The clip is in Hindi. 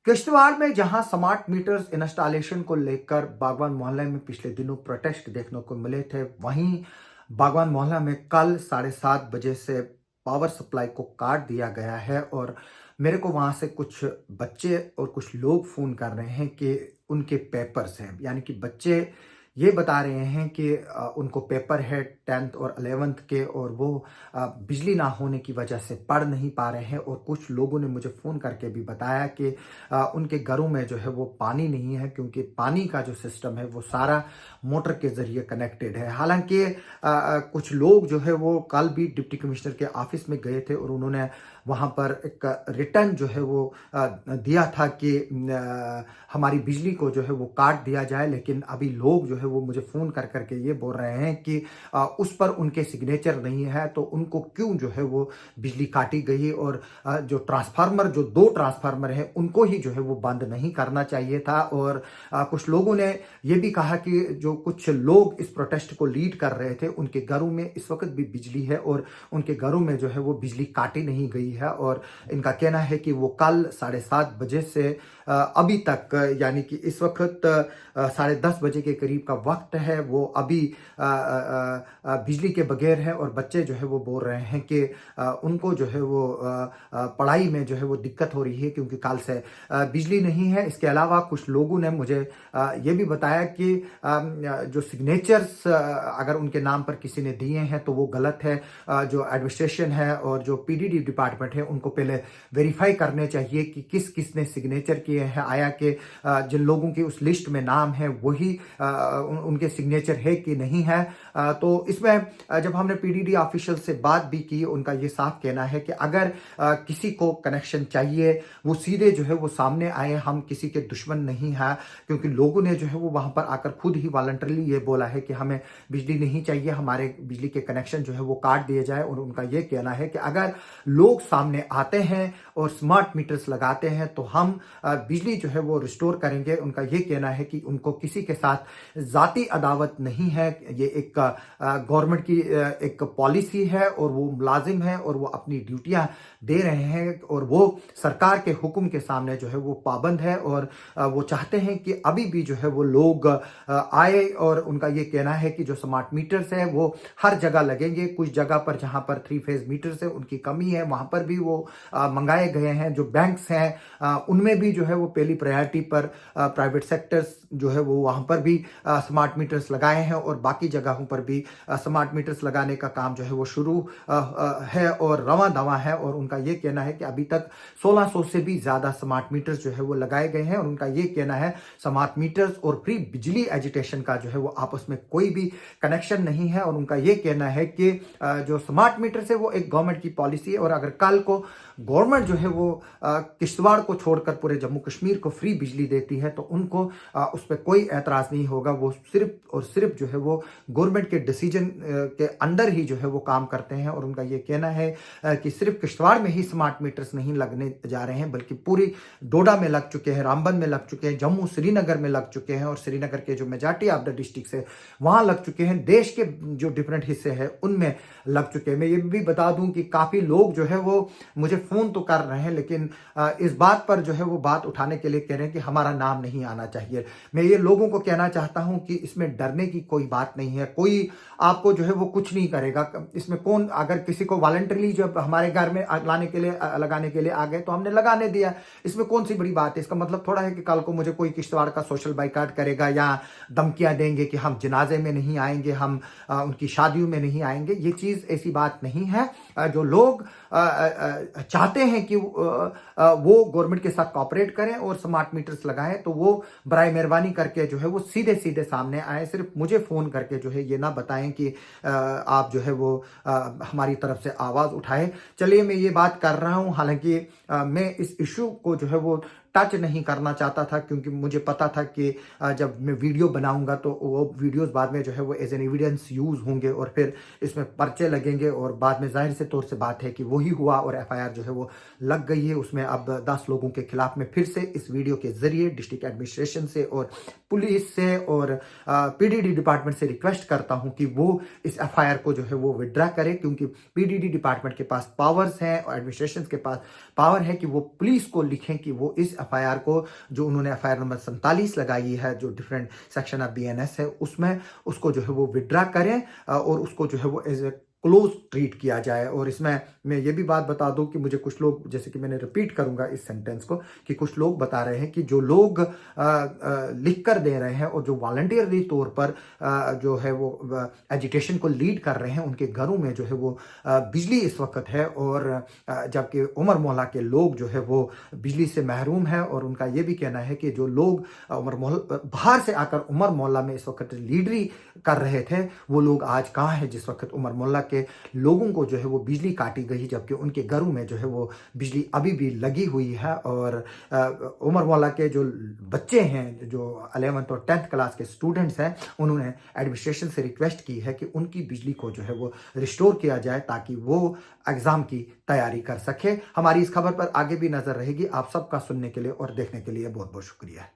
किश्तवाड़ में जहां स्मार्ट मीटर्स इंस्टॉलेशन को लेकर बागवान मोहल्ले में पिछले दिनों प्रोटेस्ट देखने को मिले थे, वहीं बागवान मोहल्ला में कल 7:30 बजे से पावर सप्लाई को काट दिया गया है। और मेरे को वहां से कुछ बच्चे और कुछ लोग फोन कर रहे हैं कि उनके पेपर्स हैं, यानी कि बच्चे ये बता रहे हैं कि उनको पेपर है 10th और 11th के, और वो बिजली ना होने की वजह से पढ़ नहीं पा रहे हैं। और कुछ लोगों ने मुझे फ़ोन करके भी बताया कि उनके घरों में जो है वो पानी नहीं है, क्योंकि पानी का जो सिस्टम है वो सारा मोटर के ज़रिए कनेक्टेड है। हालांकि कुछ लोग जो है वो कल भी डिप्टी कमिश्नर के ऑफिस में गए थे और उन्होंने वहाँ पर एक रिटर्न जो है वो दिया था कि हमारी बिजली को जो है वो काट दिया जाए, लेकिन अभी लोग जो है वो मुझे फ़ोन कर करके ये बोल रहे हैं कि उस पर उनके सिग्नेचर नहीं है, तो उनको क्यों जो है वो बिजली काटी गई। और जो ट्रांसफार्मर, जो 2 ट्रांसफार्मर हैं, उनको ही जो है वो बंद नहीं करना चाहिए था। और कुछ लोगों ने ये भी कहा कि जो कुछ लोग इस प्रोटेस्ट को लीड कर रहे थे, उनके घरों में इस वक्त भी बिजली है और उनके घरों में जो है वो बिजली काटी नहीं गई है। और इनका कहना है कि वो कल 7:30 बजे से अभी तक, यानी कि इस वक्त 10:30 बजे के करीब का वक्त है, वो अभी बिजली के बगैर है। और बच्चे जो है वो बोल रहे हैं कि उनको जो है वो पढ़ाई में जो है वो दिक्कत हो रही है, क्योंकि कल से बिजली नहीं है। इसके अलावा कुछ लोगों ने मुझे ये भी बताया कि जो सिग्नेचर्स अगर उनके नाम पर किसी ने दिए हैं तो वो गलत है। जो एडमिनिस्ट्रेशन है और जो पीडीडी डिपार्टमेंट है, उनको पहले वेरीफाई करने चाहिए कि किस किस ने सिग्नेचर किए हैं। आया कि जिन लोगों की उस लिस्ट में नाम है वही उनके सिग्नेचर है कि नहीं है। तो इसमें जब हमने पीडीडी ऑफिशियल से बात भी की, उनका ये साफ कहना है कि अगर किसी को कनेक्शन चाहिए वो सीधे जो है वो सामने आए, हम किसी के दुश्मन नहीं हैं। क्योंकि लोगों ने जो है वो वहां पर आकर खुद ही वॉलंटरली ये बोला है कि हमें बिजली नहीं चाहिए, हमारे बिजली के कनेक्शन जो है वो काट दिए जाए। और उनका ये कहना है कि अगर लोग सामने आते हैं और स्मार्ट मीटर्स लगाते हैं तो हम बिजली जो है वो रिस्टोर करेंगे। उनका ये कहना है कि उनको किसी के साथ जाती अदावत नहीं है, ये एक गवर्नमेंट की एक पॉलिसी है और वो मुलाजिम है और वो अपनी ड्यूटियां दे रहे हैं और वो सरकार के हुक्म के सामने जो है वो पाबंद है। और वो चाहते हैं कि अभी भी जो है वो लोग आए। और उनका ये कहना है कि जो स्मार्ट मीटर्स है वो हर जगह लगेंगे। कुछ जगह पर जहां पर 3 फेज मीटर्स है उनकी कमी है, वहां पर भी वो मंगाए गए हैं। जो बैंक्स हैं उनमें भी जो है वो पहली प्रायोरिटी पर प्राइवेट सेक्टर्स जो है वो वहां पर भी स्मार्ट मीटर्स लगाए हैं और बाकी जगहों पर भी स्मार्ट मीटर्स लगाने का काम जो है वो शुरू है और रवां दवा है। और उनका ये कहना है कि अभी तक 1600 से भी ज्यादा स्मार्ट मीटर्स जो है वो लगाए गए हैं। और उनका ये कहना है स्मार्ट मीटर्स और फ्री बिजली एजुटेशन का जो है वो आपस में कोई भी कनेक्शन नहीं है। और उनका ये कहना है कि जो स्मार्ट मीटर्स है वो एक गवर्नमेंट की पॉलिसी है और अगर कल को गवर्नमेंट जो है वो किश्तवाड़ को छोड़कर पूरे जम्मू कश्मीर को फ्री बिजली देती है तो उनको उस पर कोई एतराज नहीं होगा। वो सिर्फ और सिर्फ जो है वो गवर्नमेंट के डिसीजन के अंदर ही जो है वो काम करते हैं। और उनका ये कहना है कि सिर्फ किश्तवाड़ में ही स्मार्ट मीटर्स नहीं लगने जा रहे हैं, बल्कि पूरी डोडा में लग चुके हैं, रामबन में लग चुके हैं, जम्मू श्रीनगर में लग चुके हैं और श्रीनगर के जो मेजॉरिटी ऑफ द डिस्ट्रिक्ट है वहां लग चुके हैं। देश के जो डिफरेंट हिस्से हैं उनमें लग चुके हैं। मैं ये भी बता दूं कि काफी लोग जो है वो मुझे फोन तो कर रहे हैं, लेकिन इस बात पर जो है वो बात उठाने के लिए कह रहे हैं कि हमारा नाम नहीं आना चाहिए। मैं ये लोगों को कहना चाहता हूं कि इसमें डरने की कोई बात नहीं है, कोई आपको जो है वो कुछ नहीं करेगा। इसमें कौन, अगर किसी को वॉलंटरली जब हमारे घर में लाने के लिए लगाने के लिए आ गए तो हमने लगाने दिया, इसमें कौन सी बड़ी बात है। इसका मतलब थोड़ा है कि कल को मुझे कोई किश्तवाड़ का सोशल बाइकाट करेगा या धमकियां देंगे कि हम जनाजे में नहीं आएंगे, हम उनकी शादियों में नहीं आएंगे। ये चीज ऐसी बात नहीं है। जो लोग चाहते हैं कि वो गवर्नमेंट के साथ कॉपरेट करें और स्मार्ट मीटर्स लगाएं तो वो बराए मेहरबानी करके जो है वो सीधे सीधे सामने आए। सिर्फ मुझे फोन करके जो है ये ना बताएं कि आप जो है वो हमारी तरफ से आवाज उठाएं। चलिए, मैं ये बात कर रहा हूं, हालांकि मैं इस इशू को जो है वो टच नहीं करना चाहता था, क्योंकि मुझे पता था कि जब मैं वीडियो बनाऊंगा तो वो वीडियोस बाद में जो है वो एज एन एविडेंस यूज होंगे और फिर इसमें पर्चे लगेंगे और बाद में जाहिर से तौर से बात है कि वही हुआ और एफआईआर जो है वो लग गई है। उसमें अब 10 लोगों के खिलाफ में फिर से इस वीडियो के जरिए डिस्ट्रिक्ट एडमिनिस्ट्रेशन से और पुलिस से और पीडीडी डिपार्टमेंट से रिक्वेस्ट करता हूं कि वो इस एफआईआर को जो है वो विड्रा करे, क्योंकि पीडीडी डिपार्टमेंट के पास पावर्स हैं और एडमिनिस्ट्रेशन के पास पावर है कि वो पुलिस को लिखें कि वो इस एफआईआर को, जो उन्होंने एफआईआर नंबर 47 लगाई है, जो डिफरेंट सेक्शन ऑफ बीएनएस है, उसमें उसको जो है वो विड्रा करें और उसको जो है वो एज ए क्लोज ट्रीट किया जाए। और इसमें मैं ये भी बात बता दूं कि मुझे कुछ लोग, जैसे कि मैंने रिपीट करूंगा इस सेंटेंस को, कि कुछ लोग बता रहे हैं कि जो लोग लिख कर दे रहे हैं और जो वॉलंटियरली तौर पर जो है वो एजिटेशन को लीड कर रहे हैं, उनके घरों में जो है वो बिजली इस वक्त है, और जबकि उमर मोहल्ला के लोग जो है वो बिजली से महरूम है। और उनका ये भी कहना है कि जो लोग उमर मोहल्ला बाहर से आकर उमर मोहल्ला में इस वक्त लीडरी कर रहे थे, वो लोग आज कहाँ हैं जिस वक्त उमर मोहल्ला के लोगों को जो है वो बिजली काटी गई, जबकि उनके घरों में जो है वो बिजली अभी भी लगी हुई है। और उमर मोहल्ला के जो बच्चे हैं, जो 11th और 10th क्लास के स्टूडेंट्स हैं, उन्होंने एडमिनिस्ट्रेशन से रिक्वेस्ट की है कि उनकी बिजली को जो है वो रिस्टोर किया जाए ताकि वो एग्जाम की तैयारी कर सके। हमारी इस खबर पर आगे भी नजर रहेगी। आप सबका सुनने के लिए और देखने के लिए बहुत बहुत शुक्रिया।